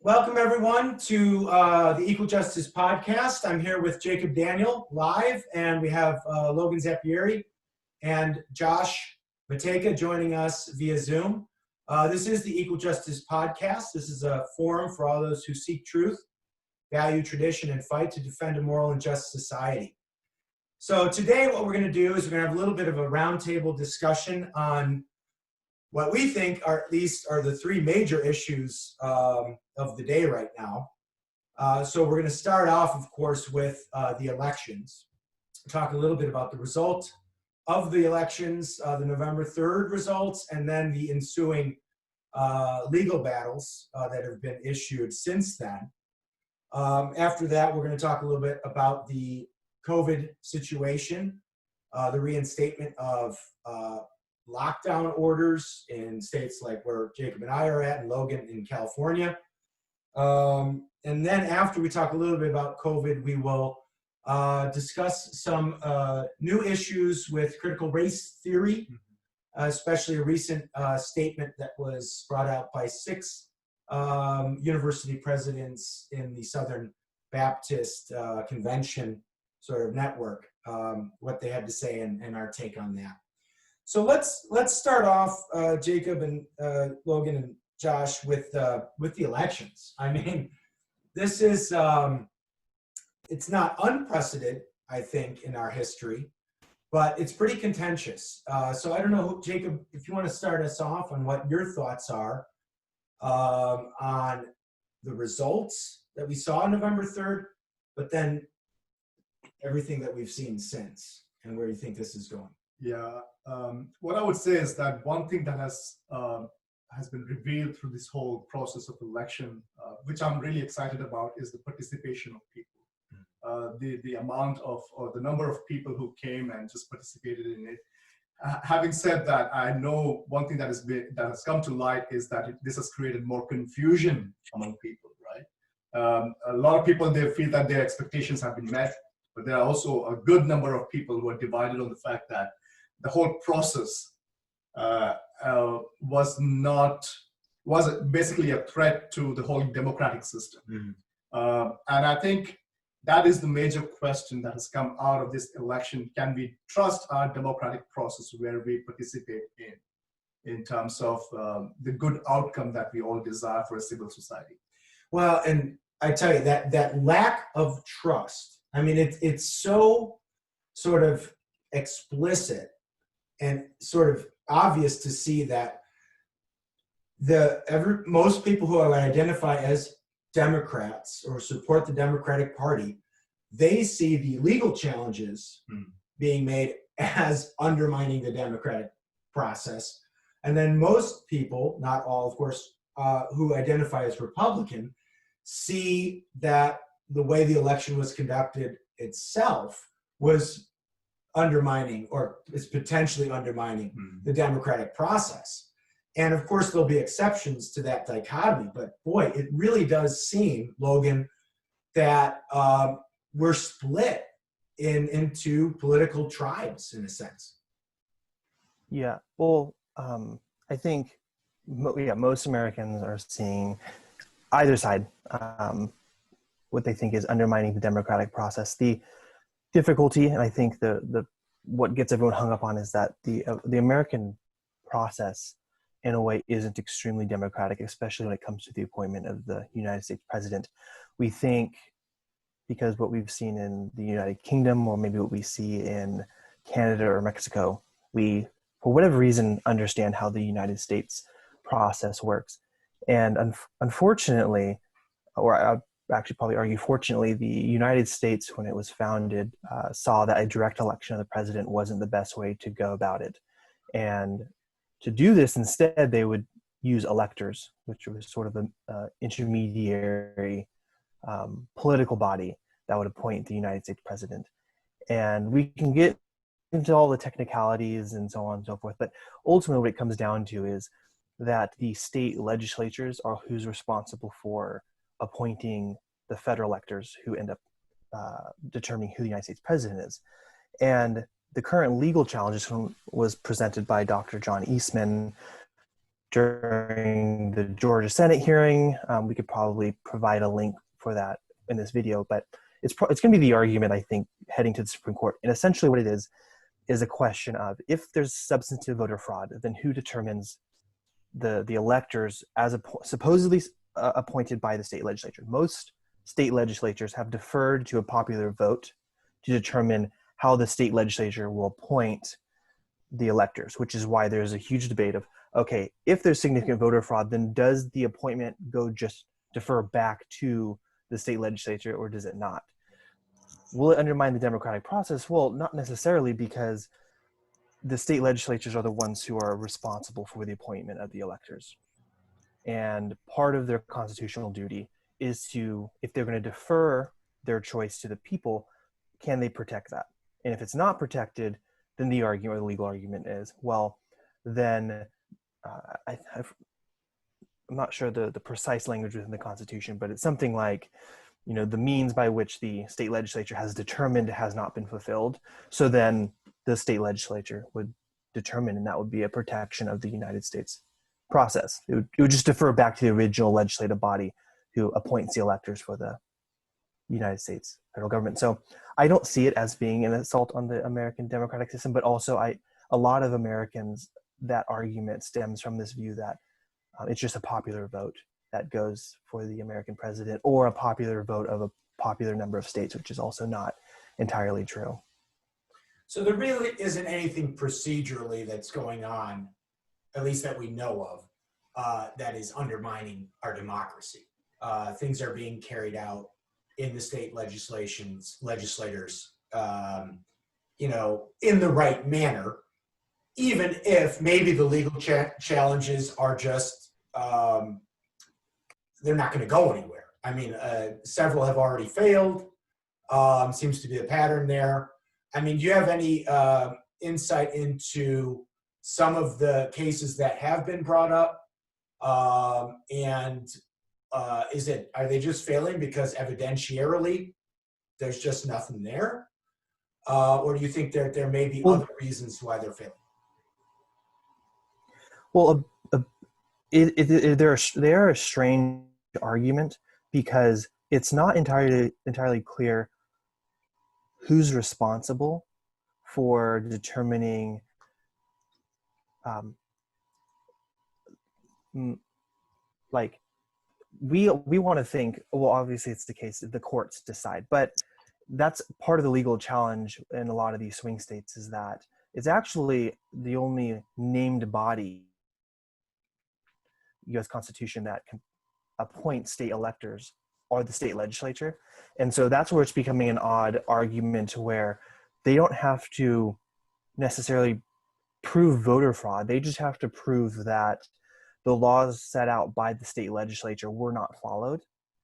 Welcome, everyone, to the Equal Justice Podcast. I'm here with Jacob Daniel live, and we have Logan Zeppieri and Josh Matayka joining us via Zoom. This is the Equal Justice Podcast. This is a forum for all those who seek truth, value tradition, and fight to defend a moral and just society. So today what we're going to do is we're going to have a little bit of a roundtable discussion on what we think are at least are the three major issues of the day right now. So we're going to start off, of course, with the elections. Talk a little bit about the result of the elections, the November 3rd results, and then the ensuing legal battles that have been issued since then. After that, we're going to talk a little bit about the COVID situation, the reinstatement of lockdown orders in states like where Jacob and I are at, and Logan in California. And then after we talk a little bit about COVID, we will discuss some new issues with critical race theory, especially a recent statement that was brought out by 6 university presidents in the Southern Baptist Convention sort of network, what they had to say and our take on that. So let's start off, Jacob and Logan and Josh, with the elections. I mean, this is it's not unprecedented, I think, in our history, but it's pretty contentious. So I don't know, Jacob, if you want to start us off on what your thoughts are on the results that we saw on November 3rd, but then everything that we've seen since and where you think this is going. Yeah, what I would say is that one thing that has been revealed through this whole process of election, which I'm really excited about, is the participation of people. The amount of, or the number of people who came and just participated in it. Having said that, I know one thing that has come to light is that this has created more confusion among people, right? A lot of people, they feel that their expectations have been met, but there are also a good number of people who are divided on the fact that the whole process was basically a threat to the whole democratic system. Mm-hmm. And I think that is the major question that has come out of this election. Can we trust our democratic process where we participate in terms of the good outcome that we all desire for a civil society? Well, and I tell you, that lack of trust, I mean, it's so sort of explicit and sort of obvious to see that most people who identify as Democrats or support the Democratic Party, they see the legal challenges being made as undermining the democratic process. And then most people, not all, of course, who identify as Republican, see that the way the election was conducted itself was undermining, or is potentially undermining, the democratic process. And of course, there'll be exceptions to that dichotomy, but boy, it really does seem, Logan, that we're split into political tribes in a sense. Yeah, well, I think, most Americans are seeing either side what they think is undermining the democratic process. The difficulty, and I think the what gets everyone hung up on, is that the American process, in a way, isn't extremely democratic, especially when it comes to the appointment of the United States president. We think, because what we've seen in the United Kingdom, or maybe what we see in Canada or Mexico, we, for whatever reason, understand how the United States process works. And unfortunately, or I'd actually probably argue fortunately, the United States, when it was founded, saw that a direct election of the president wasn't the best way to go about it. And to do this, instead, they would use electors, which was sort of an intermediary political body that would appoint the United States president. And we can get into all the technicalities and so on and so forth, but ultimately what it comes down to is that the state legislatures are who's responsible for appointing the federal electors who end up determining who the United States president is. And the current legal challenges was presented by Dr. John Eastman, during the Georgia Senate hearing. We could probably provide a link for that in this video, but it's going to be the argument, I think, heading to the Supreme Court. And essentially what it is a question of, if there's substantive voter fraud, then who determines the electors as supposedly appointed by the state legislature? Most state legislatures have deferred to a popular vote to determine how the state legislature will appoint the electors, which is why there's a huge debate of, okay, if there's significant voter fraud, then does the appointment just defer back to the state legislature, or does it not? Will it undermine the democratic process? Well, not necessarily, because the state legislatures are the ones who are responsible for the appointment of the electors. And part of their constitutional duty is to, if they're going to defer their choice to the people, can they protect that? And if it's not protected, then the argument, or the legal argument is, well, then I'm not sure the precise language within the Constitution, but it's something like, the means by which the state legislature has determined has not been fulfilled. So then the state legislature would determine, and that would be a protection of the United States process. It would just defer back to the original legislative body who appoints the electors for the United States federal government. So I don't see it as being an assault on the American democratic system, but also a lot of Americans, that argument stems from this view that it's just a popular vote that goes for the American president, or a popular vote of a popular number of states, which is also not entirely true. So there really isn't anything procedurally that's going on, at least that we know of, that is undermining our democracy. Things are being carried out in the state legislators, in the right manner, even if maybe the legal challenges are just, they're not going to go anywhere. I mean, several have already failed. Seems to be a pattern there. I mean, do you have any insight into some of the cases that have been brought up? Are they just failing because evidentiarily there's just nothing there? Or do you think that there may be other reasons why they're failing? Well, they're a strange argument, because it's not entirely clear who's responsible for determining like we want to think, well, obviously it's the case that the courts decide, but that's part of the legal challenge in a lot of these swing states, is that it's actually the only named body, U.S. Constitution, that can appoint state electors are the state legislature. And so that's where it's becoming an odd argument, where they don't have to necessarily prove voter fraud. They just have to prove that the laws set out by the state legislature were not followed.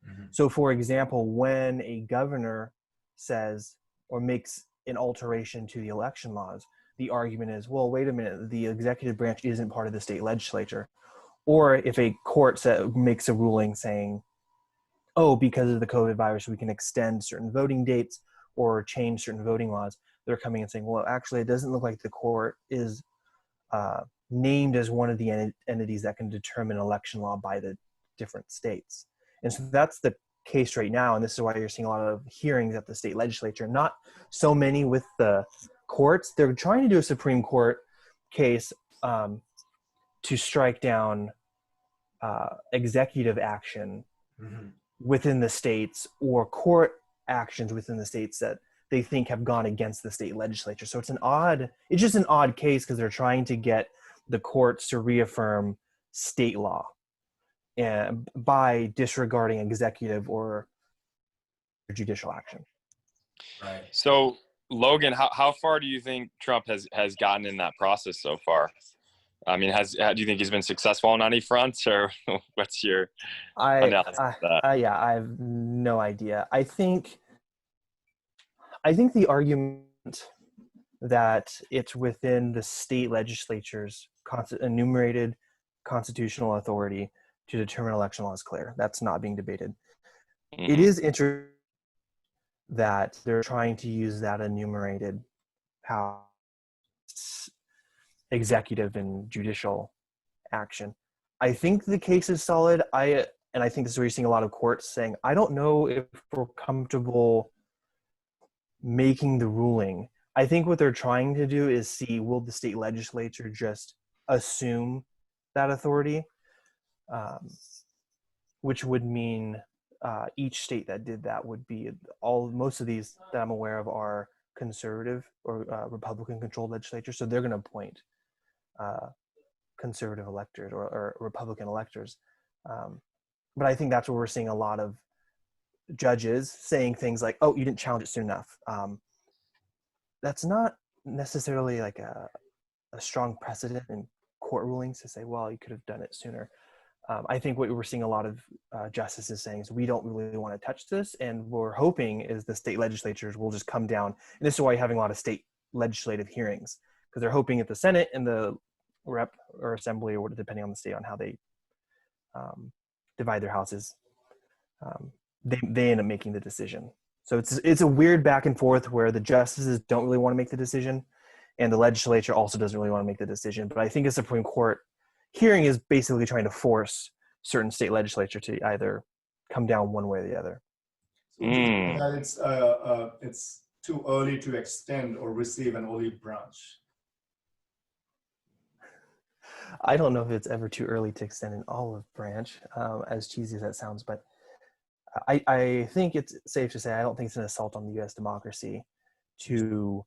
Mm-hmm. So for example, when a governor says or makes an alteration to the election laws, the argument is, well, wait a minute, the executive branch isn't part of the state legislature. Or if a court makes a ruling saying, oh, because of the COVID virus, we can extend certain voting dates or change certain voting laws, they're coming and saying, well, actually, it doesn't look like the court is named as one of the entities that can determine election law by the different states. And so that's the case right now. And this is why you're seeing a lot of hearings at the state legislature, not so many with the courts. They're trying to do a Supreme Court case to strike down executive action mm-hmm. within the states, or court actions within the states that they think have gone against the state legislature. So it's just an odd case, because they're trying to get the courts to reaffirm state law and by disregarding executive or judicial action. Right. So Logan, how far do you think Trump has gotten in that process so far? I mean, do you think he's been successful on any fronts, or what's your analysis of that? Yeah, I have no idea. I think the argument that it's within the state legislature's enumerated constitutional authority to determine election law is clear. That's not being debated. Mm-hmm. It is interesting that they're trying to use that enumerated power, executive and judicial action. I think the case is solid. And I think this is where you're seeing a lot of courts saying, I don't know if we're comfortable making the ruling. I think what they're trying to do is see, will the state legislature just assume that authority, which would mean each state that did that would be most of these that I'm aware of are conservative or Republican controlled legislatures. So they're going to appoint conservative electors or Republican electors. But I think that's where we're seeing a lot of judges saying things like, oh, you didn't challenge it soon enough. That's not necessarily like a strong precedent in court rulings to say, well, you could have done it sooner. I think what we're seeing a lot of justices saying is we don't really want to touch this, and we're hoping is the state legislatures will just come down. And this is why you're having a lot of state legislative hearings, because they're hoping if the Senate and the rep or assembly, or depending on the state on how they divide their houses, they end up making the decision. So it's a weird back and forth where the justices don't really want to make the decision, and the legislature also doesn't really want to make the decision. But I think a Supreme Court hearing is basically trying to force certain state legislature to either come down one way or the other. That it's too early to extend or receive an olive branch. I don't know if it's ever too early to extend an olive branch, as cheesy as that sounds, but I think it's safe to say I don't think it's an assault on the U.S. democracy to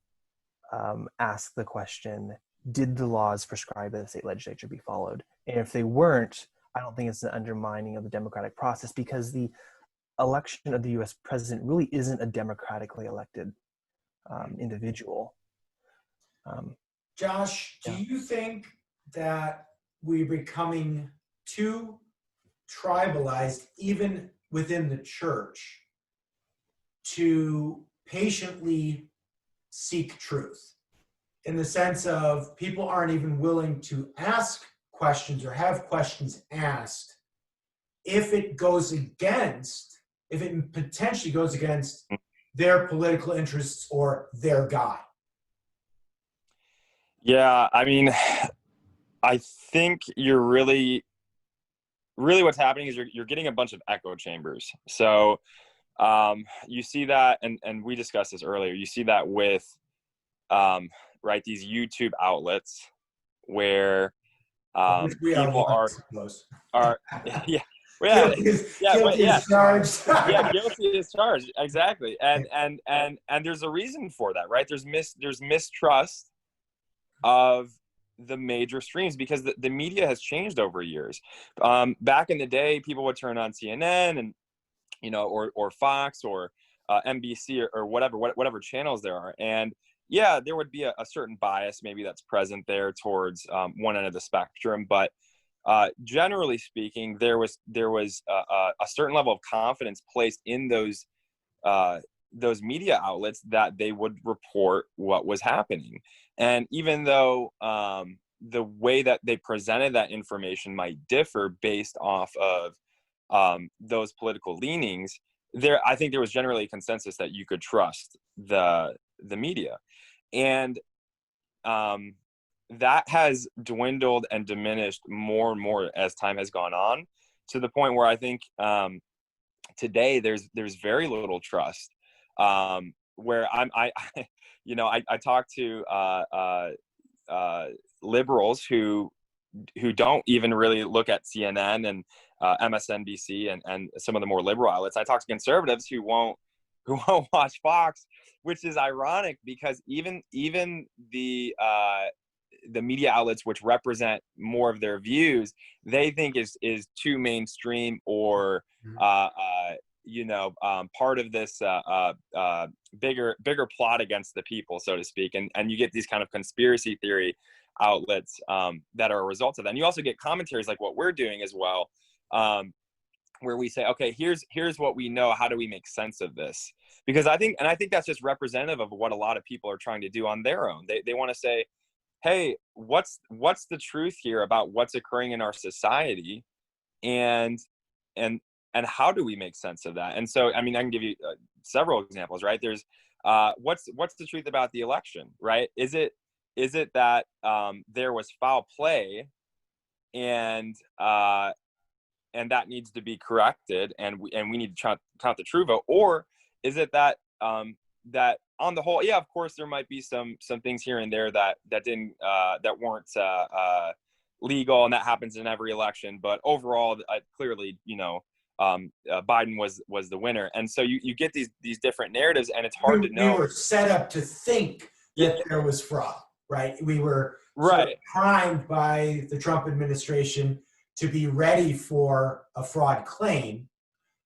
ask the question, did the laws prescribed by the state legislature be followed? And if they weren't, I don't think it's an undermining of the democratic process, because the election of the U.S. president really isn't a democratically elected individual. Josh, do you think that we're becoming too tribalized, even within the church, to patiently seek truth? In the sense of people aren't even willing to ask questions or have questions asked if it potentially goes against their political interests or their God. Yeah, I mean, I think you're really what's happening is you're getting a bunch of echo chambers. So you see that, and we discussed this earlier, you see that with right, these YouTube outlets where people are yeah. Well, Guilty as charged. Yeah, guilty as charged. Exactly. And there's a reason for that, right? There's mistrust of the major streams because the media has changed over years. Back in the day, people would turn on CNN and, or Fox or NBC or whatever channels there are. And yeah, there would be a certain bias maybe that's present there towards one end of the spectrum, but generally speaking, there was a certain level of confidence placed in those media outlets that they would report what was happening. And even though the way that they presented that information might differ based off of those political leanings, I think there was generally a consensus that you could trust the media. And that has dwindled and diminished more and more as time has gone on, to the point where I think today there's very little trust. Where I talk to liberals who don't even really look at CNN and MSNBC and some of the more liberal outlets. I talk to conservatives who won't watch Fox, which is ironic because even the media outlets which represent more of their views, they think is too mainstream or part of this bigger plot against the people, so to speak. And you get these kind of conspiracy theory outlets that are a result of that. And you also get commentaries like what we're doing as well, where we say, okay, here's what we know. How do we make sense of this? Because I think that's just representative of what a lot of people are trying to do on their own. They want to say, hey, what's the truth here about what's occurring in our society, and how do we make sense of that? And so, I mean, I can give you several examples, right? There's what's the truth about the election, right? Is it that there was foul play and that needs to be corrected, and we need to count the true vote? Or is it that that on the whole, yeah, of course there might be some things here and there that didn't that weren't legal, and that happens in every election, but overall clearly, Biden was the winner. And so you get these different narratives, and it's hard to know. We were set up to think that there was fraud, right? We were right primed by the Trump administration to be ready for a fraud claim.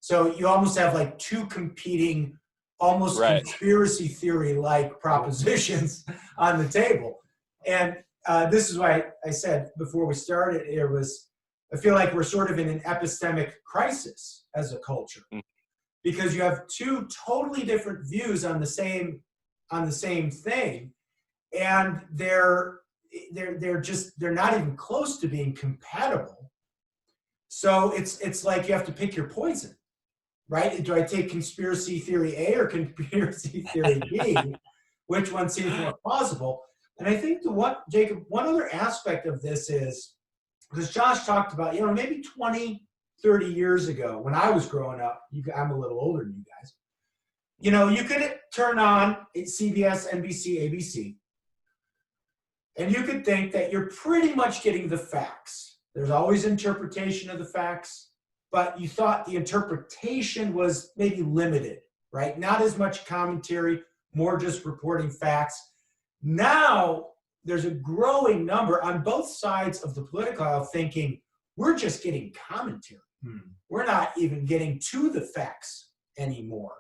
So you almost have like two competing, almost conspiracy theory-like propositions on the table. And this is why I said before we started, I feel like we're sort of in an epistemic crisis as a culture, because you have two totally different views on the same thing, and they're not even close to being compatible. So it's like you have to pick your poison, right? Do I take conspiracy theory A or conspiracy theory B? Which one seems more plausible? And I think Jacob, one other aspect of this is, because Josh talked about, maybe 20, 30 years ago when I was growing up, I'm a little older than you guys, you could turn on CBS, NBC, ABC, and you could think that you're pretty much getting the facts. There's always interpretation of the facts, but you thought the interpretation was maybe limited, right? Not as much commentary, more just reporting facts. Now, there's a growing number on both sides of the political aisle thinking we're just getting commentary. We're not even getting to the facts anymore,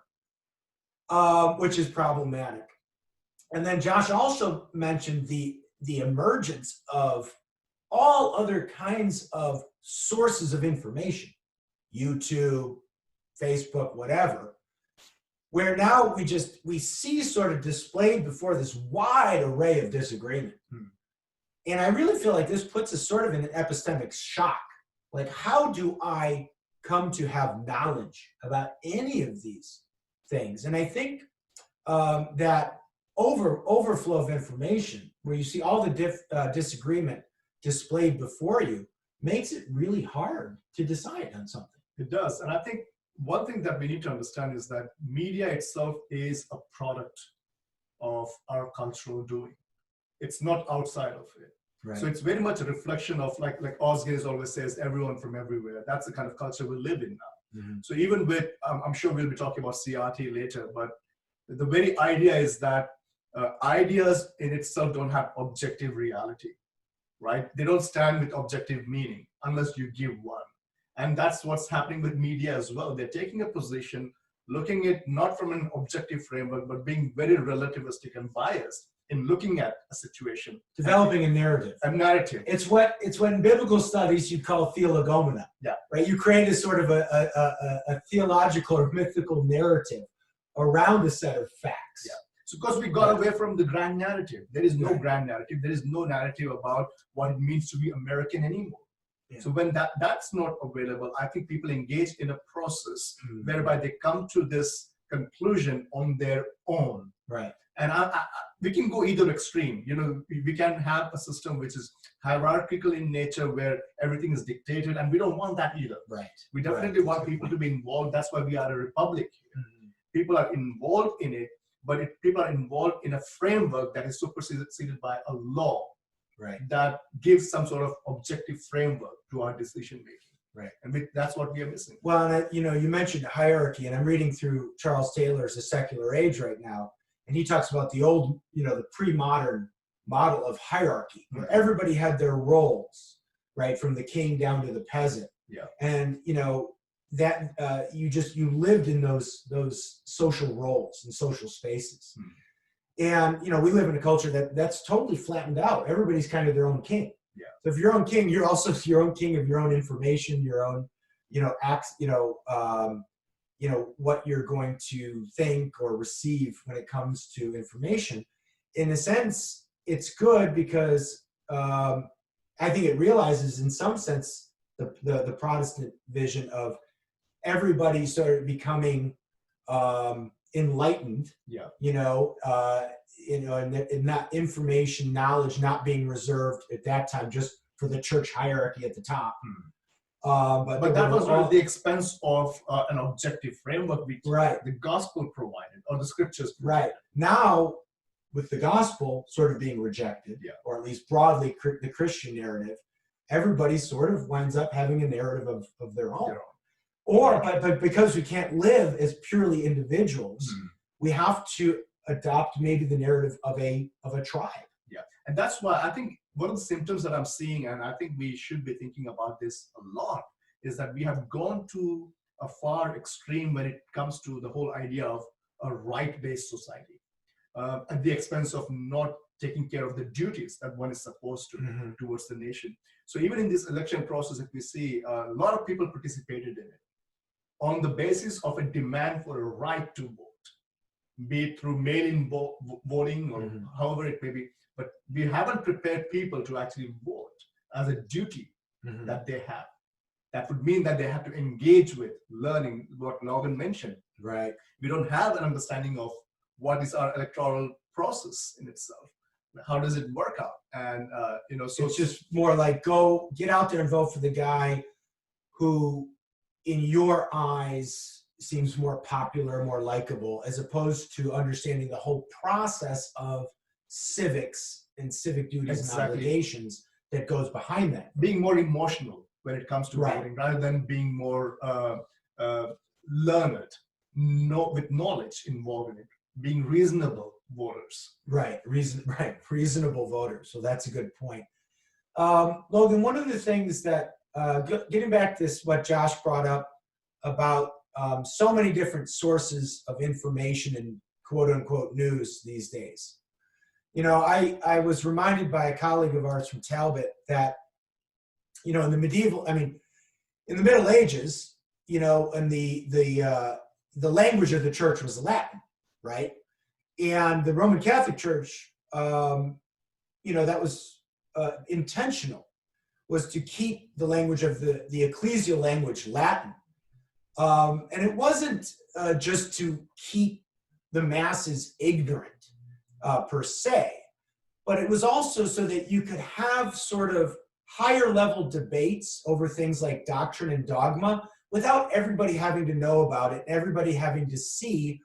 which is problematic. And then Josh also mentioned the emergence of all other kinds of sources of information, YouTube, Facebook, whatever, where now we see sort of displayed before this wide array of disagreement. And I really feel like this puts us sort of in an epistemic shock. Like, how do I come to have knowledge about any of these things? And I think that overflow of information, where you see all the disagreement displayed before you, makes it really hard to decide on something. It does. And I think one thing that we need to understand is that media itself is a product of our cultural doing. It's not outside of it. Right. So it's very much a reflection of, like Osgears always says, everyone from everywhere. That's the kind of culture we live in now. So even with, I'm sure we'll be talking about CRT later, but the very idea is that ideas in itself don't have objective reality, right? They don't stand with objective meaning unless you give one. And that's what's happening with media as well. They're taking a position, looking at not from an objective framework, but being very relativistic and biased in looking at a situation. Developing a narrative. A narrative. It's what in biblical studies you call theologomena. Yeah. Right? You create a sort of a theological or mythical narrative around a set of facts. Yeah. So because we got away from the grand narrative. There is no grand narrative. There is no narrative about what it means to be American anymore. Yeah. So when that's not available, I think people engage in a process whereby they come to this conclusion on their own. Right. And we can go either extreme. We can have a system which is hierarchical in nature, where everything is dictated, and we don't want that either. Right. We definitely want people to be involved. That's why we are a republic here. People are involved in it, but people are involved in a framework that is superseded by a law. Right. That gives some sort of objective framework to our decision making. Right. And that's what we are missing. Well, and you mentioned hierarchy, and I'm reading through Charles Taylor's The Secular Age right now, and he talks about the old, the pre-modern model of hierarchy, where everybody had their roles, right, from the king down to the peasant. Yeah. And that you lived in those social roles and social spaces. And we live in a culture that's totally flattened out. Everybody's kind of their own king. Yeah. So if you're your own king, you're also your own king of your own information, your own, acts, what you're going to think or receive when it comes to information. In a sense, it's good because I think it realizes, in some sense, the Protestant vision of everybody sort of becoming enlightened. Yeah. And that information, knowledge not being reserved at that time just for the church hierarchy at the top. But that was at the expense of an objective framework which right. the gospel provided, or the scriptures provided. Right. Now, with the gospel sort of being rejected, or at least broadly the Christian narrative, everybody sort of winds up having a narrative of their own. But because we can't live as purely individuals, we have to adopt maybe the narrative of a tribe. Yeah, and that's why I think one of the symptoms that I'm seeing, and I think we should be thinking about this a lot, is that we have gone to a far extreme when it comes to the whole idea of a right-based society, at the expense of not taking care of the duties that one is supposed to towards the nation. So even in this election process, if we see a lot of people participated in it on the basis of a demand for a right to vote, be it through mail-in voting or however it may be. But we haven't prepared people to actually vote as a duty that they have. That would mean that they have to engage with learning what Logan mentioned. Right. We don't have an understanding of what is our electoral process in itself. How does it work out? And so it's just more like go get out there and vote for the guy who, in your eyes, seems more popular, more likable, as opposed to understanding the whole process of civics and civic duties and obligations that goes behind that. Being more emotional when it comes to voting, rather than being more learned, with knowledge involved in it, being reasonable voters. Reasonable voters. So that's a good point. Logan, one of the things that, getting back to this, what Josh brought up about so many different sources of information and quote unquote news these days. I was reminded by a colleague of ours from Talbot that, in the Middle Ages, and the language of the church was Latin, right? And the Roman Catholic Church, that was intentional, was to keep the language of the ecclesial language Latin. And it wasn't just to keep the masses ignorant per se, but it was also so that you could have sort of higher level debates over things like doctrine and dogma without everybody having to know about it, everybody having to see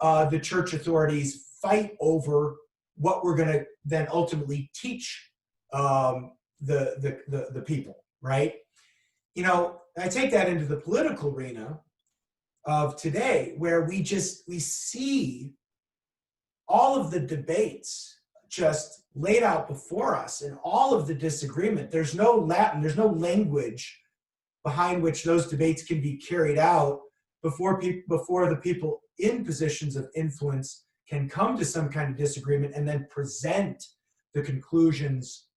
the church authorities fight over what we're going to then ultimately teach the people, right? I take that into the political arena of today, where we see all of the debates just laid out before us and all of the disagreement. There's no Latin, there's no language behind which those debates can be carried out before the people in positions of influence can come to some kind of disagreement and then present the conclusions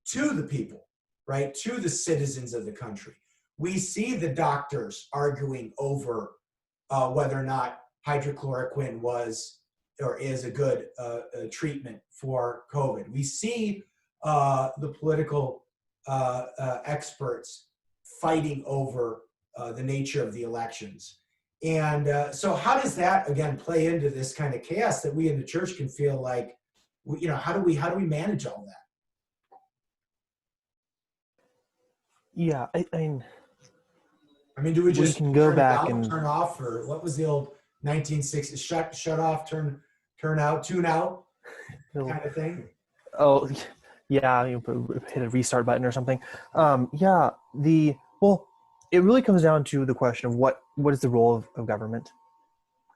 to the people, right? To the citizens of the country. We see the doctors arguing over whether or not hydrochloroquine was or is a good treatment for COVID. We see the political experts fighting over the nature of the elections. And so how does that, again, play into this kind of chaos that we in the church can feel like, how do we manage all that? Yeah, I mean, do we just can go turn back out, and turn off, or what was the old 1960s shut off, turn out, tune out kind of thing? Oh, yeah, hit a restart button or something. It really comes down to the question of what is the role of government.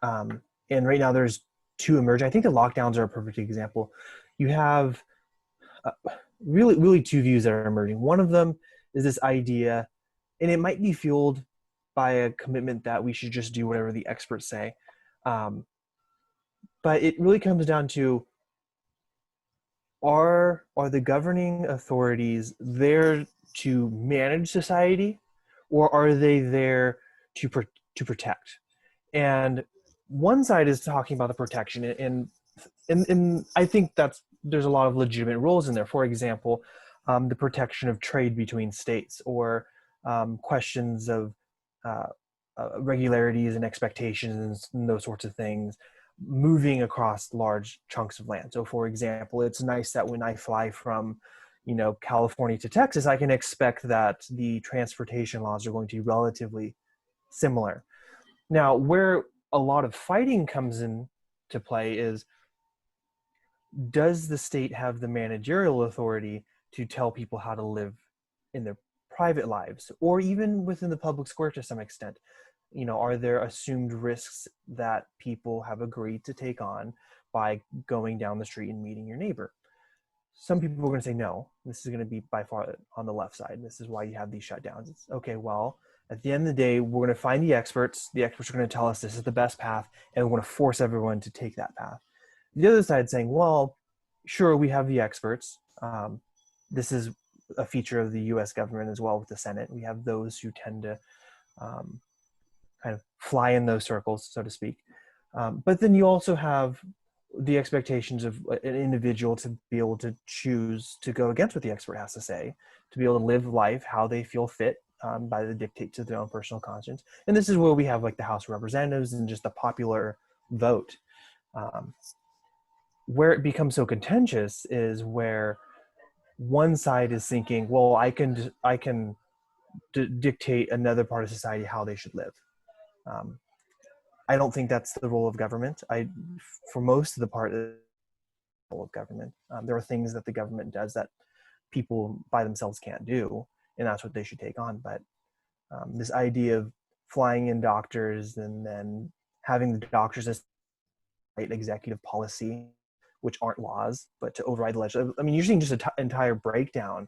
And right now there's two emerging. I think the lockdowns are a perfect example. You have really two views that are emerging. One of them is this idea, and it might be fueled by a commitment that we should just do whatever the experts say. But it really comes down to, are the governing authorities there to manage society, or are they there to protect? And one side is talking about the protection, and I think there's a lot of legitimate roles in there. For example, the protection of trade between states, or questions of regularities and expectations and those sorts of things moving across large chunks of land. So for example, it's nice that when I fly from California to Texas, I can expect that the transportation laws are going to be relatively similar. Now, where a lot of fighting comes in to play is, does the state have the managerial authority to tell people how to live in their private lives, or even within the public square to some extent? Are there assumed risks that people have agreed to take on by going down the street and meeting your neighbor? Some people are going to say, no, this is going to be by far on the left side. This is why you have these shutdowns. It's okay, well, at the end of the day, we're going to find the experts. The experts are going to tell us this is the best path, and we're going to force everyone to take that path. The other side saying, well, sure, we have the experts. This is a feature of the US government as well with the Senate. We have those who tend to kind of fly in those circles, so to speak. But then you also have the expectations of an individual to be able to choose to go against what the expert has to say, to be able to live life how they feel fit by the dictates of their own personal conscience. And this is where we have like the House of Representatives and just the popular vote. Where it becomes so contentious is where one side is thinking, well, I can dictate another part of society how they should live. I don't think that's the role of government. For most of the part, the role of government. There are things that the government does that people by themselves can't do, and that's what they should take on. But this idea of flying in doctors and then having the doctors as executive policy, which aren't laws, but to override the legislature. I mean, you're seeing just an entire breakdown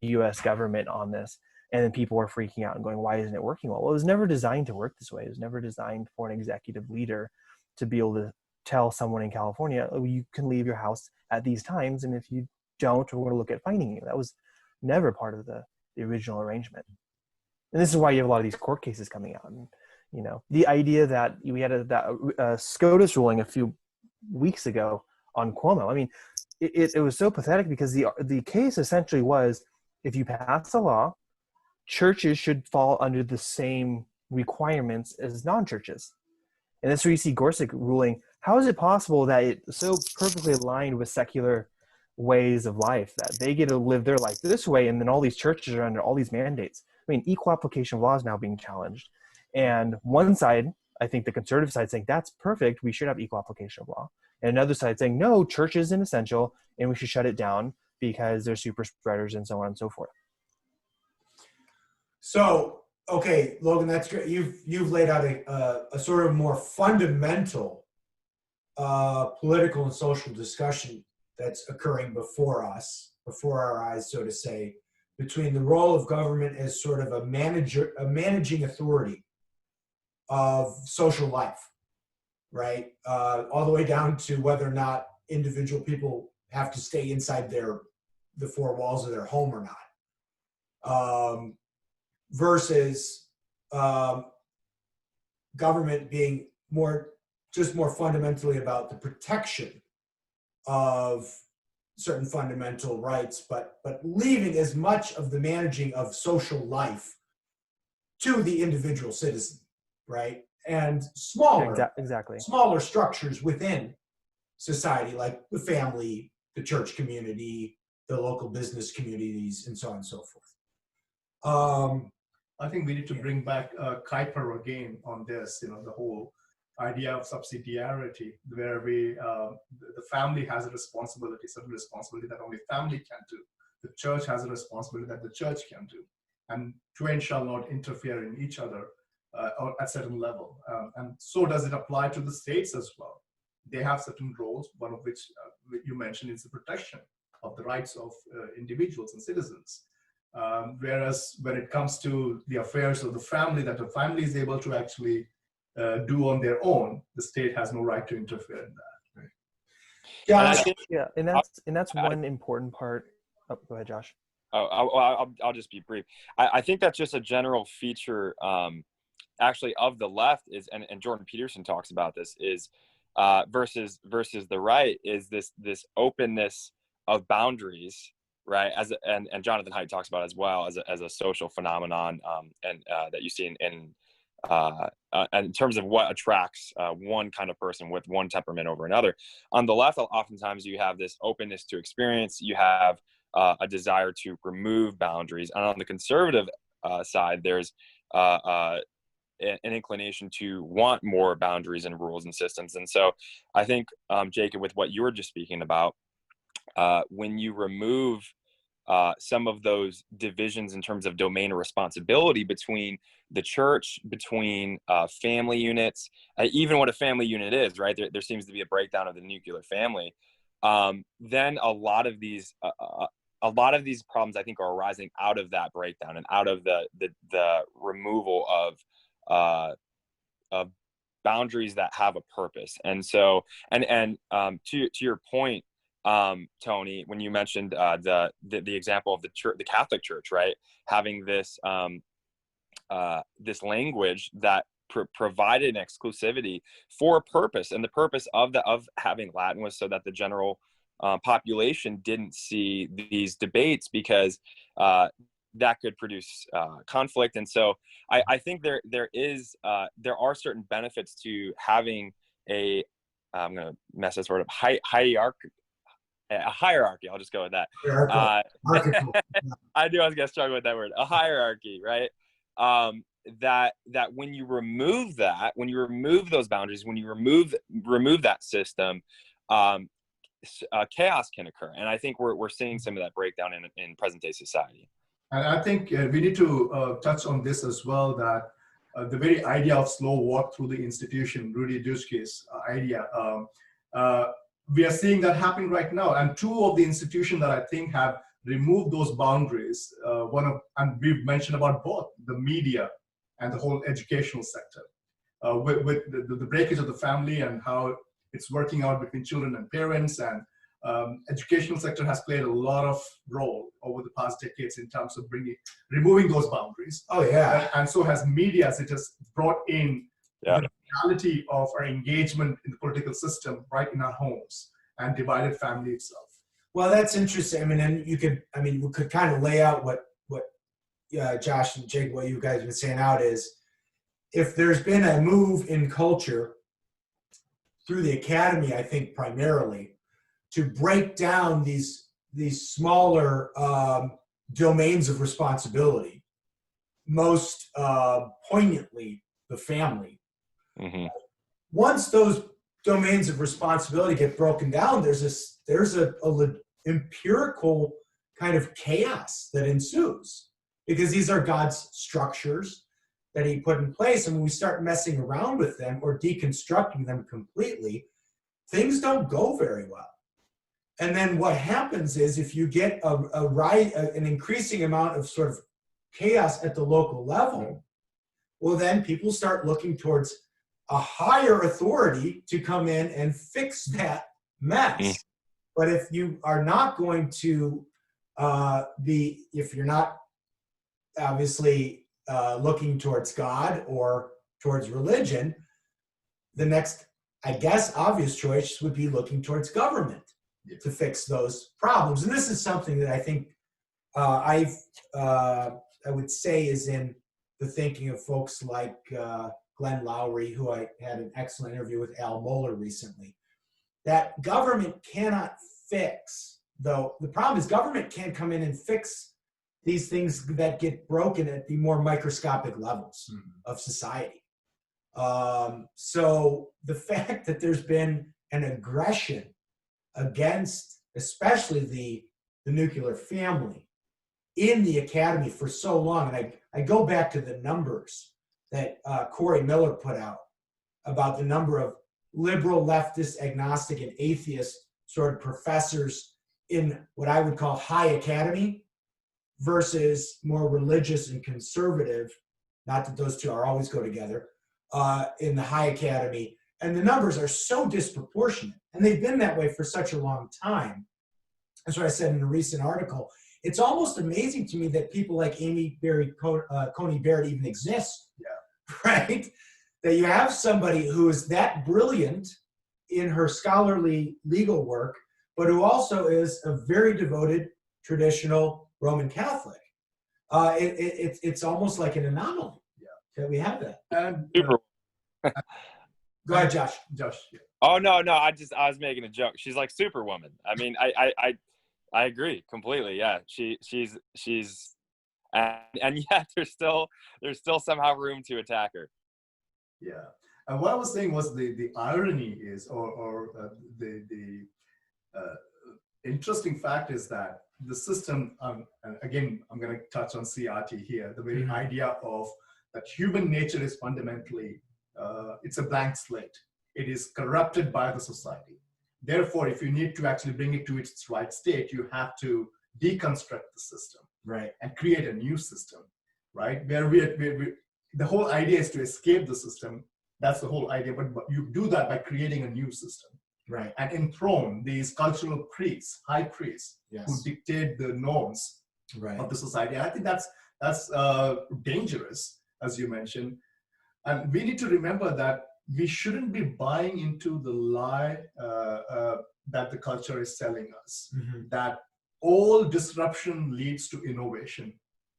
the U.S. government on this. And then people are freaking out and going, why isn't it working well? Well, it was never designed to work this way. It was never designed for an executive leader to be able to tell someone in California, oh, you can leave your house at these times, and if you don't, we're going to look at fining you. That was never part of the original arrangement. And this is why you have a lot of these court cases coming out. And, the idea that we had that SCOTUS ruling a few weeks ago on Cuomo. I mean, it was so pathetic because the case essentially was, if you pass a law, churches should fall under the same requirements as non-churches. And that's where you see Gorsuch ruling, how is it possible that it's so perfectly aligned with secular ways of life that they get to live their life this way, and then all these churches are under all these mandates? I mean, equal application of law is now being challenged. And one side, I think the conservative side, saying that's perfect, we should have equal application of law. And another side saying, no, church isn't essential and we should shut it down because they're super spreaders and so on and so forth. So, okay, Logan, that's great. You've laid out a sort of more fundamental political and social discussion that's occurring before us, before our eyes, so to say, between the role of government as sort of a managing authority of social life, right? All the way down to whether or not individual people have to stay inside the four walls of their home or not. Versus government being more fundamentally about the protection of certain fundamental rights, but leaving as much of the managing of social life to the individual citizen, right? And smaller structures within society, like the family, the church community, the local business communities, and so on and so forth. I think we need to bring back Kuyper again on this, the whole idea of subsidiarity, where the family has a responsibility, certain responsibility that only family can do. The church has a responsibility that the church can do. And twain shall not interfere in each other or at certain level. And so does it apply to the states as well. They have certain roles, one of which you mentioned is the protection of the rights of individuals and citizens. Whereas when it comes to the affairs of the family that a family is able to actually do on their own, the state has no right to interfere in that. Josh? Yeah, and that's one important part. Oh, go ahead, Josh. I'll just be brief. I think that's just a general feature, actually, of the left is, and Jordan Peterson talks about this, is versus the right, is this openness of boundaries. Right, and Jonathan Haidt talks about it as well as a social phenomenon, and that you see in terms of what attracts one kind of person with one temperament over another. On the left, oftentimes you have this openness to experience. You have a desire to remove boundaries. And on the conservative side, there's an inclination to want more boundaries and rules and systems. And so I think, Jacob, with what you were just speaking about, when you remove some of those divisions in terms of domain or responsibility between the church, between family units, even what a family unit is, right? There seems to be a breakdown of the nuclear family. Then a lot of these problems, I think, are arising out of that breakdown and out of the removal of boundaries that have a purpose. And so, to your point, Tony, when you mentioned the example of the church, the Catholic Church, right, having this this language that provided an exclusivity for a purpose, and the purpose of having Latin was so that the general population didn't see these debates, because that could produce conflict. And so I think there are certain benefits to having I'm going to mess this word up, a hierarchy. I'll just go with that. I knew I was going to struggle with that word. A hierarchy, right? That when you remove that, when you remove those boundaries, when you remove that system, chaos can occur. And I think we're seeing some of that breakdown in present day society. And I think we need to touch on this as well, that the very idea of slow walk through the institution, Rudy Dutschke's idea, we are seeing that happening right now. And two of the institutions that I think have removed those boundaries, and we've mentioned about both, the media and the whole educational sector, with the breakage of the family and how it's working out between children and parents. And educational sector has played a lot of role over the past decades in terms of removing those boundaries. Oh yeah. And so has media, as it has brought in the reality of our engagement in the political system right in our homes and divided family itself. Well, that's interesting. I mean, and we could kind of lay out what Josh and Jake, what you guys have been saying out is, if there's been a move in culture through the academy, I think primarily, to break down these smaller domains of responsibility, most poignantly the family. Mm-hmm. Once those domains of responsibility get broken down, there's a empirical kind of chaos that ensues, because these are God's structures that he put in place. And when we start messing around with them or deconstructing them completely, things don't go very well. And then what happens is, if you get an increasing amount of sort of chaos at the local level, well, then people start looking towards a higher authority to come in and fix that mess. But if you are not going to if you're not obviously looking towards God or towards religion, the next, I guess, obvious choice would be looking towards government to fix those problems. And this is something that I think I would say is in the thinking of folks like Glenn Lowry, who I had an excellent interview with Al Mohler recently, that government cannot fix, though the problem is government can't come in and fix these things that get broken at the more microscopic levels of society. So the fact that there's been an aggression against especially the nuclear family in the academy for so long, and I go back to the numbers that Corey Miller put out about the number of liberal, leftist, agnostic, and atheist sort of professors in what I would call high academy versus more religious and conservative, not that those two are always go together, in the high academy. And the numbers are so disproportionate, and they've been that way for such a long time. That's what I said in a recent article. It's almost amazing to me that people like Amy Coney Barrett even exist, right? That you have somebody who is that brilliant in her scholarly legal work, but who also is a very devoted traditional Roman Catholic. It's almost like an anomaly that we have that. And go ahead, Josh. Josh. Oh no, I was making a joke. She's like Superwoman. I mean, I agree completely. Yeah, she's and yet there's still somehow room to attack her. Yeah, and what I was saying was the irony is, or the uh, interesting fact is that the system, and again, I'm going to touch on CRT here, the very idea of that human nature is fundamentally, it's a blank slate. It is corrupted by the society. Therefore, if you need to actually bring it to its right state, you have to deconstruct the system, Right. and create a new system, right? Where the whole idea is to escape the system. That's the whole idea. But you do that by creating a new system. Right. And enthrone these cultural priests, high priests, Yes. who dictate the norms Right. of the society. And I think that's dangerous, as you mentioned. And we need to remember that we shouldn't be buying into the lie that the culture is selling us, that all disruption leads to innovation.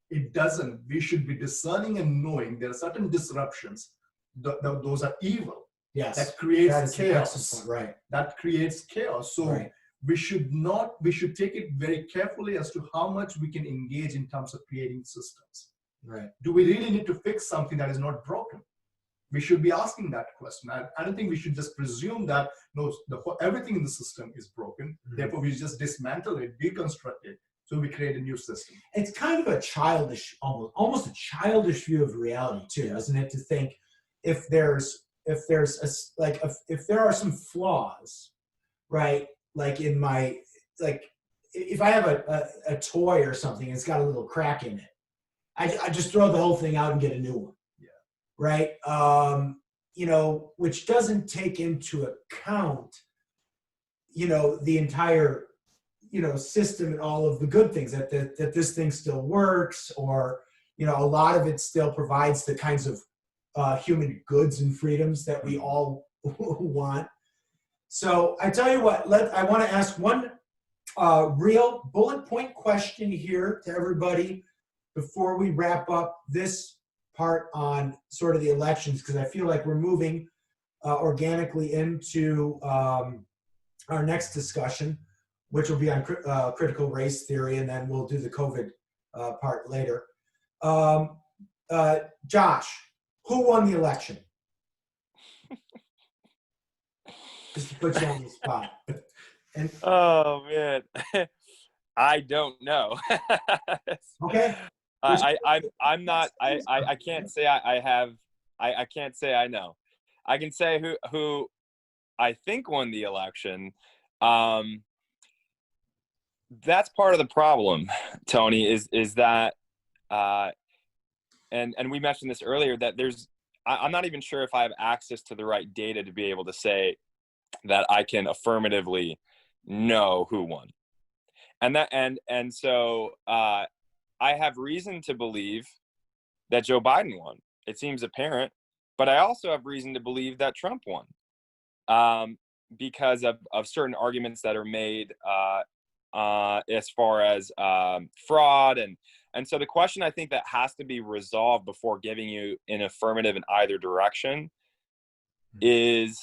It doesn't. We should be discerning and knowing there are certain disruptions, those are evil. Yes. That creates That is an chaos. excellent point. Right. That creates chaos. So Right. we should take it very carefully as to how much we can engage in terms of creating systems. Right. Do we really need to fix something that is not broken? We should be asking that question. I don't think we should just presume that no, everything in the system is broken. Therefore, we just dismantle it, deconstruct it, so we create a new system. It's kind of a childish, almost a childish view of reality too, isn't it? To think if there are some flaws, right? Like if I have a toy or something, and it's got a little crack in it, I just throw the whole thing out and get a new one. Right? Which doesn't take into account, the entire, system and all of the good things that this thing still works, or, a lot of it still provides the kinds of human goods and freedoms that we all want. So I tell you what, I want to ask one real bullet point question here to everybody before we wrap up this part on sort of the elections, because I feel like we're moving organically into our next discussion, which will be on critical race theory, and then we'll do the COVID part later. Josh, who won the election? Just to put you on the spot. And, oh man, I don't know. okay. I'm not. I can't say I have. I can't say I know. I can say who I think won the election. That's part of the problem, Tony. Is that and we mentioned this earlier, that I'm not even sure if I have access to the right data to be able to say that I can affirmatively know who won. And so I have reason to believe that Joe Biden won. It seems apparent, but I also have reason to believe that Trump won because of certain arguments that are made as far as fraud. And so the question I think that has to be resolved before giving you an affirmative in either direction is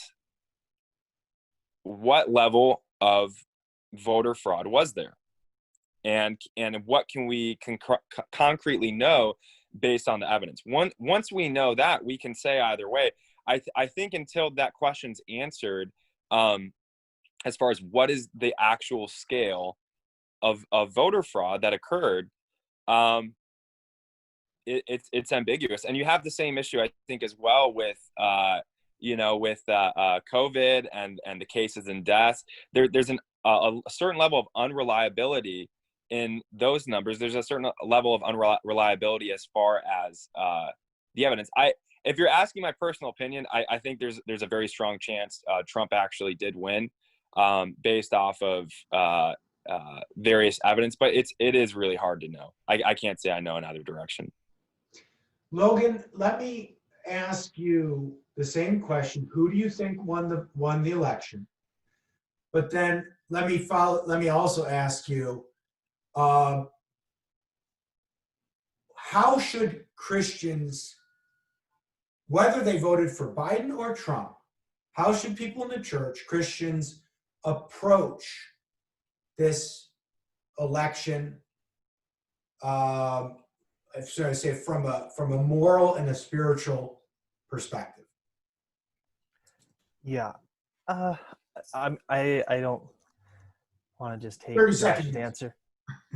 what level of voter fraud was there? And what can we concretely know based on the evidence? Once we know that, we can say either way. I think until that question's answered, as far as what is the actual scale of voter fraud that occurred, it's ambiguous. And you have the same issue, I think, as well with COVID and the cases and deaths. There's a certain level of unreliability in those numbers. There's a certain level of unreliability as far as the evidence. If you're asking my personal opinion, I think there's a very strong chance Trump actually did win based off of various evidence, but it is really hard to know. I can't say I know in either direction. Logan, let me ask you the same question. Who do you think won the election? But then let me also ask you, how should Christians, whether they voted for Biden or Trump, how should people in the church, Christians, approach this election, should I say, from a moral and a spiritual perspective? Yeah. I don't want to just take 30 Josh's seconds. answer.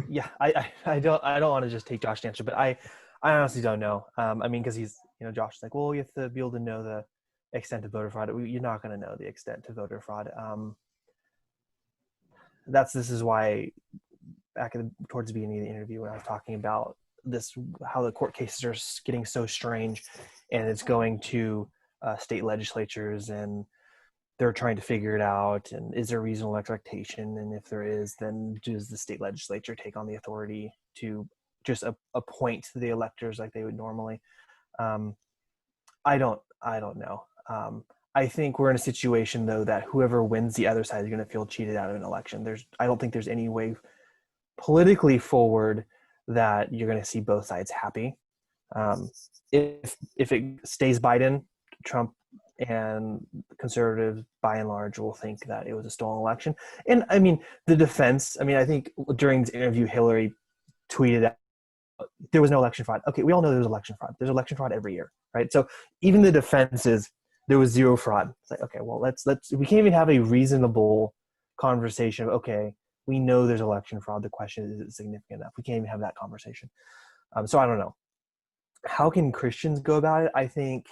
Yeah, I don't want to just take Josh's answer, but I honestly don't know. I mean, because he's, Josh is like, well, you have to be able to know the extent of voter fraud. You're not going to know the extent of voter fraud. This is why back towards the beginning of the interview when I was talking about this, how the court cases are getting so strange, and it's going to state legislatures, and they're trying to figure it out, and is there a reasonable expectation, and if there is, then does the state legislature take on the authority to just appoint the electors like they would normally? I don't know. I think we're in a situation, though, that whoever wins the other side is going to feel cheated out of an election. I don't think there's any way politically forward that you're going to see both sides happy. If it stays Biden, Trump and conservatives by and large will think that it was a stolen election. And I mean, the defense, I think during this interview, Hillary tweeted out there was no election fraud. Okay, we all know there was election fraud. There's election fraud every year, right? So even the defense is there was zero fraud. It's like, okay, well, let's we can't even have a reasonable conversation of, okay, we know there's election fraud. The question is it significant enough? We can't even have that conversation. So I don't know. How can Christians go about it? I think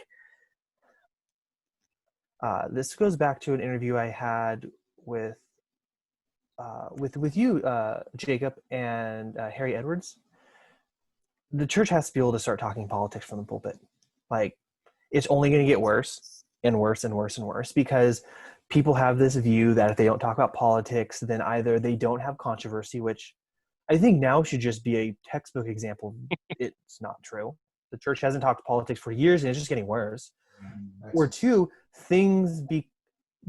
this goes back to an interview I had with you, Jacob, and Harry Edwards. The church has to be able to start talking politics from the pulpit. Like, it's only going to get worse and worse and worse and worse, because people have this view that if they don't talk about politics, then either they don't have controversy, which I think now should just be a textbook example. It's not true. The church hasn't talked politics for years, and it's just getting worse. Or two, the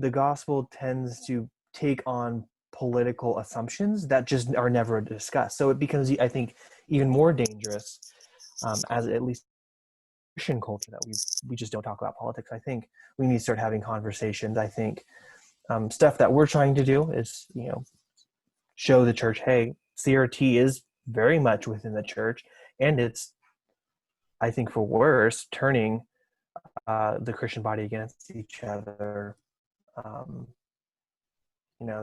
gospel tends to take on political assumptions that just are never discussed. So it becomes, I think, even more dangerous as at least Christian culture, that we just don't talk about politics. I think we need to start having conversations. I think stuff that we're trying to do is, show the church, hey, CRT is very much within the church, and it's, I think, for worse, turning the Christian body against each other.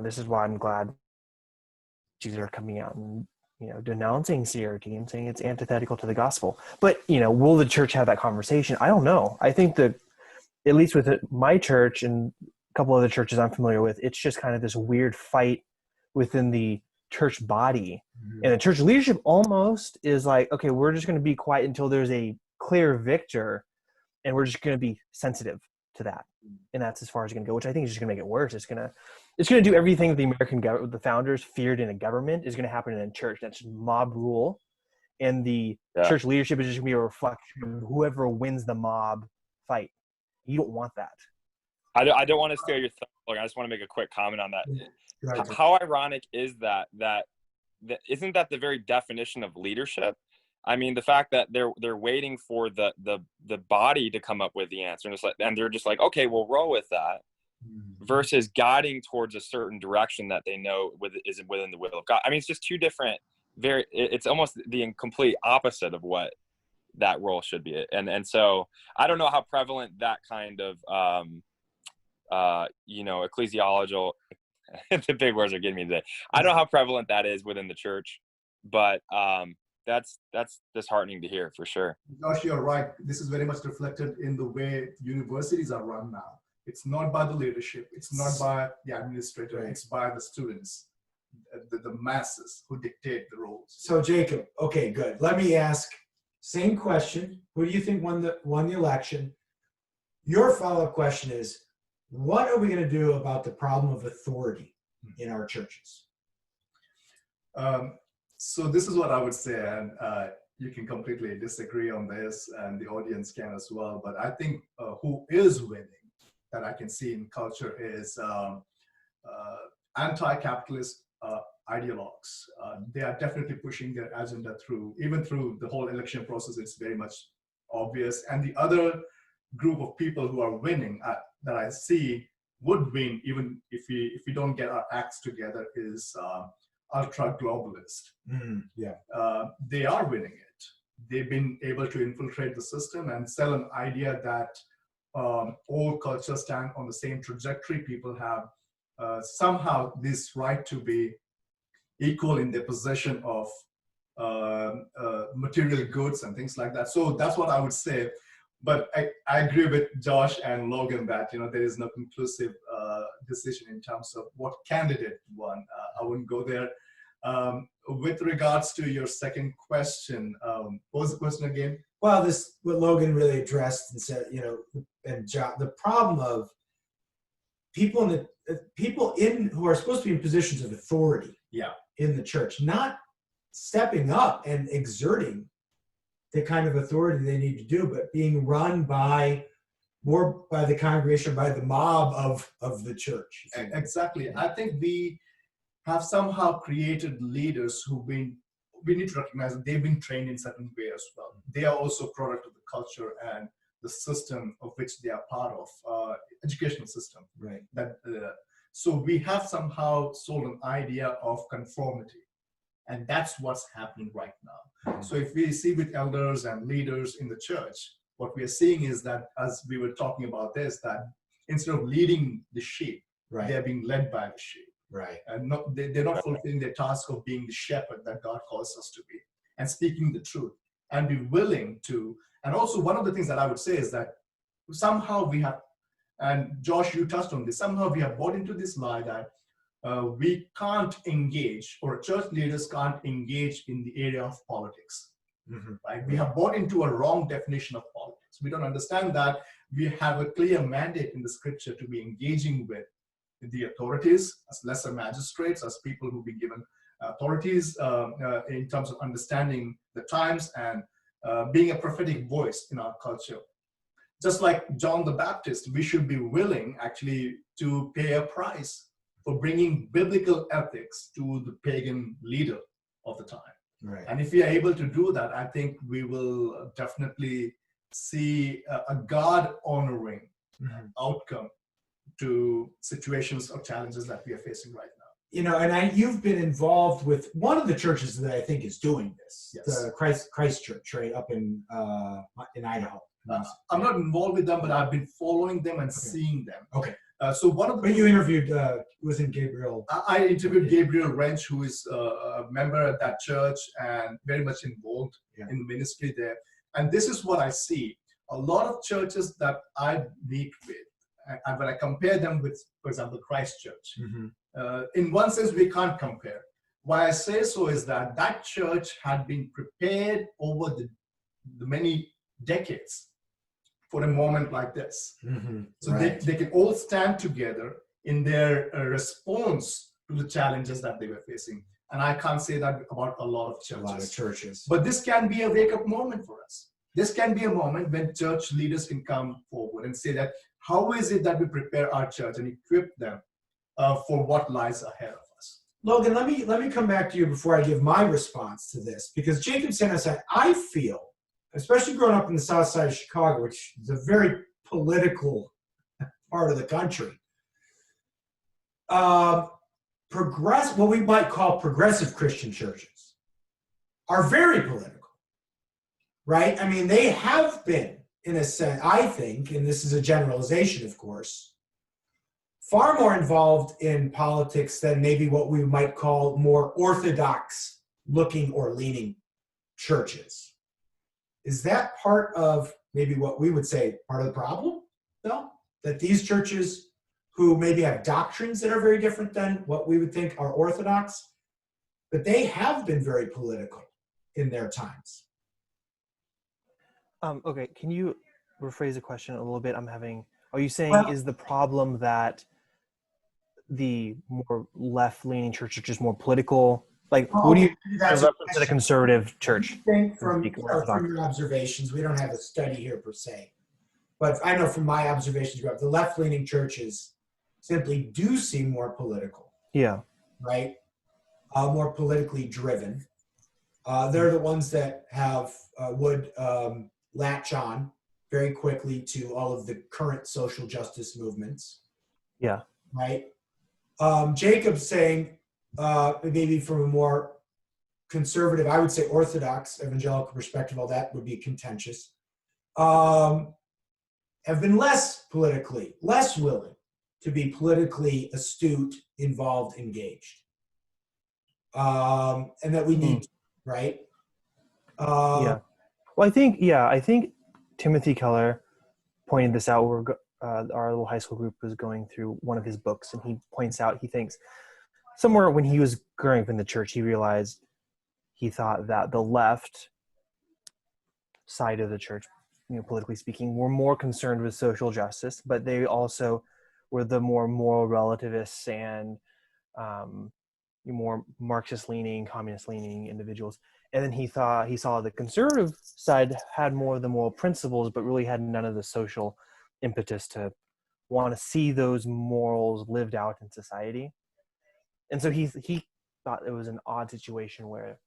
This is why I'm glad Jesus are coming out and denouncing CRT and saying it's antithetical to the gospel. But will the church have that conversation? I don't know. I think that at least with my church and a couple other churches I'm familiar with, it's just kind of this weird fight within the church body. Mm-hmm. And the church leadership almost is like, okay, we're just going to be quiet until there's a clear victor, and we're just going to be sensitive to that. And that's as far as it's going to go, which I think is just going to make it worse. It's going to do everything the founders feared in a government is going to happen in a church. That's just mob rule. And the church leadership is just going to be a reflection of whoever wins the mob fight. You don't want that. I don't want to steal your thunder. I just want to make a quick comment on that. Right. How ironic is that isn't that the very definition of leadership? I mean, the fact that they're waiting for the body to come up with the answer, and they're just like, okay, we'll roll with that, versus guiding towards a certain direction that they know isn't within the will of God. I mean, it's just two different. It's almost the complete opposite of what that role should be. And so I don't know how prevalent that kind of ecclesiological. The big words are getting me today. I don't know how prevalent that is within the church, but that's disheartening to hear for sure. Josh, you're right. This is very much reflected in the way universities are run now. It's not by the leadership. It's not by the administrator. It's by the students, the masses who dictate the rules. So Jacob, okay, good. Let me ask, same question. Who do you think won the election? Your follow-up question is, what are we going to do about the problem of authority in our churches? So this is what I would say, and you can completely disagree on this, and the audience can as well. But I think who is winning that I can see in culture is anti-capitalist ideologues. They are definitely pushing their agenda through, even through the whole election process. It's very much obvious. And the other group of people who are winning that I see would win even if we don't get our acts together is ultra-globalist. Yeah. They are winning it. They've been able to infiltrate the system and sell an idea that all cultures stand on the same trajectory. People have somehow this right to be equal in their possession of material goods and things like that. So that's what I would say. But I agree with Josh and Logan that there is no conclusive decision in terms of what candidate won. I wouldn't go there. With regards to your second question, what was the question again? Well, what Logan really addressed and said, and the problem of people who are supposed to be in positions of authority, in the church, not stepping up and exerting the kind of authority they need to do, but being run more by the congregation, by the mob of the church. Exactly. I think we have somehow created leaders we need to recognize that they've been trained in certain way as well. They are also product of the culture and the system of which they are part of, educational system. Right. So we have somehow sold an idea of conformity. And that's what's happening right now. So if we see with elders and leaders in the church, what we are seeing is that, as we were talking about this, that instead of leading the sheep, they're being led by the sheep. Right. And they're not fulfilling their task of being the shepherd that God calls us to be, and speaking the truth, and be willing to. And also, one of the things that I would say is that somehow we have, and Josh, you touched on this, somehow we have bought into this lie that we can't engage, or church leaders can't engage in the area of politics. Right? We have bought into a wrong definition of politics. We don't understand that we have a clear mandate in the scripture to be engaging with the authorities as lesser magistrates, as people who've been given authorities in terms of understanding the times and being a prophetic voice in our culture. Just like John the Baptist, we should be willing actually to pay a price for bringing biblical ethics to the pagan leader of the time. Right. And if we are able to do that, I think we will definitely see a God-honoring outcome to situations or challenges that we are facing right now. And you've been involved with one of the churches that I think is doing this, the Christ Church, right, up in Idaho. I'm not involved with them, but I've been following them and seeing them. Okay. So one of the. But you interviewed, wasn't Gabriel? I interviewed Gabriel Wrench, who is a member at that church and very much involved in the ministry there. And this is what I see. A lot of churches that I meet with, and when I compare them with, for example, Christ Church, in one sense, we can't compare. Why I say so is that church had been prepared over the many decades for a moment like this. So they can all stand together in their response to the challenges that they were facing. And I can't say that about a lot of churches. But this can be a wake-up moment for us. This can be a moment when church leaders can come forward and say that, how is it that we prepare our church and equip them for what lies ahead of us? Logan, let me come back to you before I give my response to this, because Jacob said, I feel, especially growing up in the south side of Chicago, which is a very political part of the country, what we might call progressive Christian churches are very political, right? I mean, they have been, in a sense, I think, and this is a generalization, of course, far more involved in politics than maybe what we might call more orthodox looking or leaning churches. Is that part of maybe what we would say part of the problem, though? That these churches who maybe have doctrines that are very different than what we would think are orthodox, but they have been very political in their times. Okay, can you rephrase the question a little bit? Are you saying is the problem that the more left-leaning church are just more political? Like, what do you reference to the conservative church? I think from your observations, we don't have a study here per se, but I know from my observations, the left-leaning churches simply do seem more political. Yeah. Right? More politically driven. They're the ones that would latch on very quickly to all of the current social justice movements. Yeah. Right? Jacob's saying maybe from a more conservative, I would say Orthodox evangelical perspective, all that would be contentious, have been less willing to be politically astute, involved, engaged. And that we need, right? Yeah. Well, I think Timothy Keller pointed this out. Our little high school group was going through one of his books, and he points out, he thinks somewhere when he was growing up in the church, he thought that the left side of the church, politically speaking, were more concerned with social justice, but they also were the more moral relativists and more Marxist-leaning, communist-leaning individuals. And then he saw the conservative side had more of the moral principles, but really had none of the social impetus to want to see those morals lived out in society. And so he thought it was an odd situation where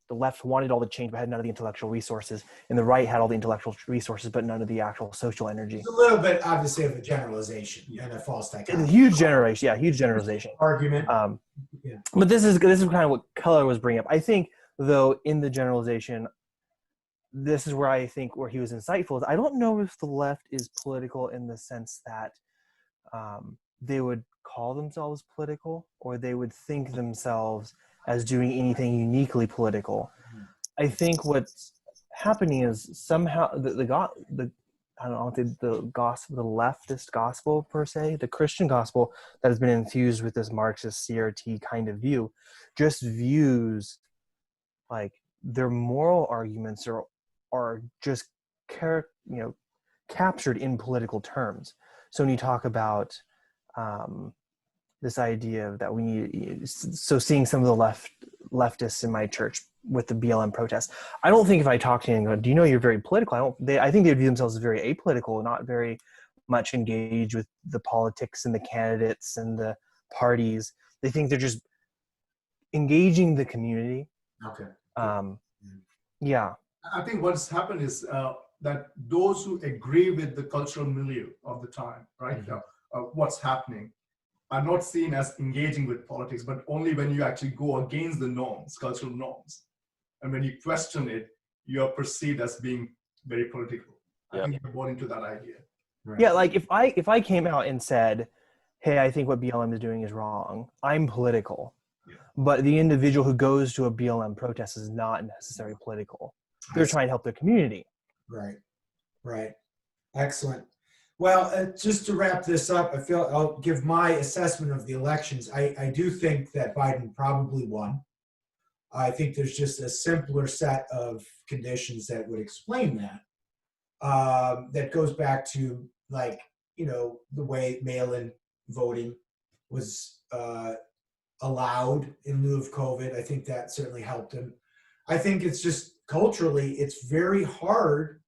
the left wanted all the change but had none of the intellectual resources, and the right had all the intellectual resources but none of the actual social energy. It's a little bit, obviously, of a generalization and a false dichotomy. Huge generalization. Argument. But this is kind of what Keller was bringing up. I think, though, in the generalization, this is where he was insightful. Is I don't know if the left is political in the sense that they would call themselves political, or they would think themselves as doing anything uniquely political. I think what's happening is somehow the leftist gospel per se, the Christian gospel that has been infused with this Marxist CRT kind of view, just views like their moral arguments are just captured in political terms. So when you talk about this idea that we need, so seeing some of the leftists in my church with the BLM protests, I don't think if I talk to you and go, do you know you're very political? I think they view themselves as very apolitical, not very much engaged with the politics and the candidates and the parties. They think they're just engaging the community. Okay. Yeah. I think what's happened is that those who agree with the cultural milieu of the time, right, what's happening, are not seen as engaging with politics, but only when you actually go against the norms, cultural norms. And when you question it, you are perceived as being very political. I think you're born into that idea. Right. Yeah, like if I came out and said, hey, I think what BLM is doing is wrong, I'm political. Yeah. But the individual who goes to a BLM protest is not necessarily political. They're trying to help their community. Right. Excellent. Well, just to wrap this up, I feel I'll give my assessment of the elections. I do think that Biden probably won. I think there's just a simpler set of conditions that would explain that. That goes back to the way mail-in voting was allowed in lieu of COVID. I think that certainly helped him. I think it's just culturally, it's very hard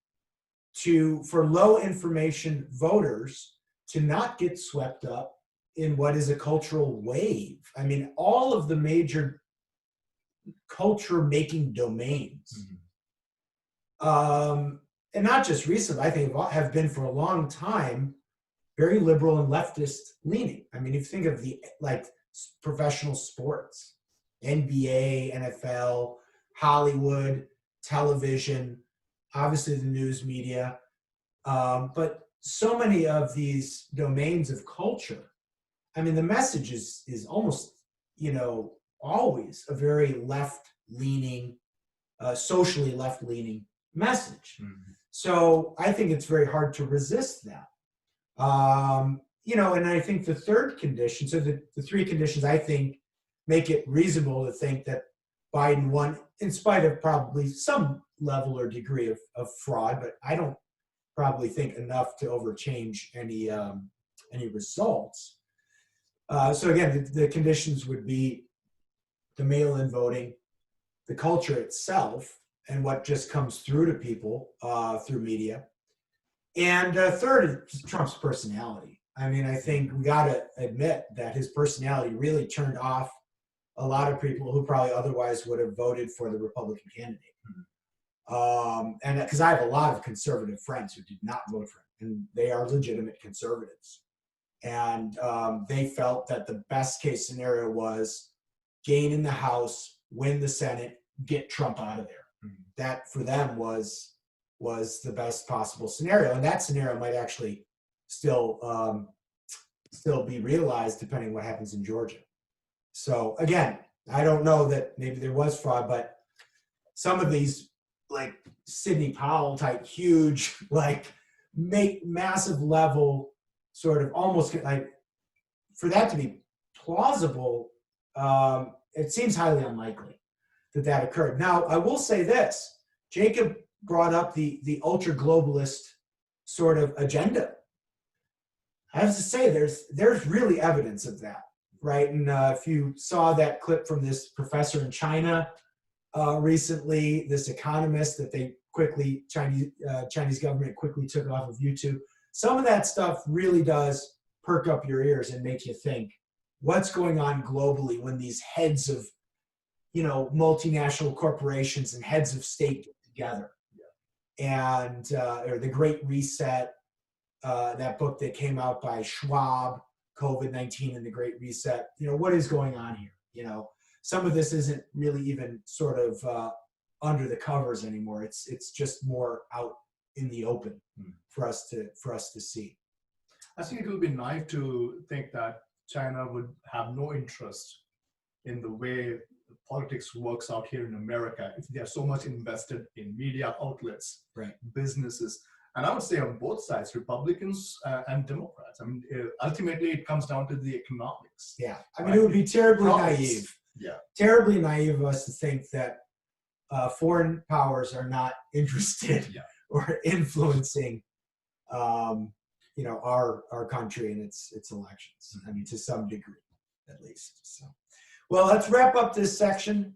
for low information voters to not get swept up in what is a cultural wave. I mean, all of the major culture making domains, and not just recently, I think have been for a long time, very liberal and leftist leaning. I mean, if you think of the professional sports, NBA, NFL, Hollywood, television, obviously the news media, but so many of these domains of culture, I mean, the message is almost, always a very left-leaning, socially left-leaning message. Mm-hmm. So I think it's very hard to resist that. And I think the third condition, so the three conditions I think make it reasonable to think that Biden won in spite of probably some level or degree of fraud, but I don't probably think enough to overchange any results. So again, the conditions would be the mail-in voting, the culture itself, and what just comes through to people through media. And third is Trump's personality. I mean, I think we got to admit that his personality really turned off a lot of people who probably otherwise would have voted for the Republican candidate. And because I have a lot of conservative friends who did not vote for him, and they are legitimate conservatives. And they felt that the best case scenario was gain in the House, win the Senate, get Trump out of there. Mhm. That for them was the best possible scenario, and that scenario might actually still be realized depending what happens in Georgia. So again, I don't know that maybe there was fraud, but some of these like Sidney Powell type huge, like make massive level sort of almost like for that to be plausible, it seems highly unlikely that occurred. Now, I will say this, Jacob brought up the ultra globalist sort of agenda. I have to say there's really evidence of that, right? And if you saw that clip from this professor in China recently, this economist that they quickly, Chinese government quickly took off of YouTube, some of that stuff really does perk up your ears and make you think, what's going on globally when these heads of, multinational corporations and heads of state get together? And or the Great Reset, that book that came out by Schwab, COVID-19 and the Great Reset. What is going on here? Some of this isn't really even sort of under the covers anymore. It's just more out in the open for us to see. I think it will be naive to think that China would have no interest in the way politics works out here in America if they are so much invested in media outlets, right, businesses. And I would say on both sides, Republicans and Democrats. I mean, ultimately it comes down to the economics. Yeah, I mean, it would be terribly naive. Yeah, terribly naive of us to think that foreign powers are not interested or influencing, our country and its elections. I mean, to some degree, at least. So, well, let's wrap up this section.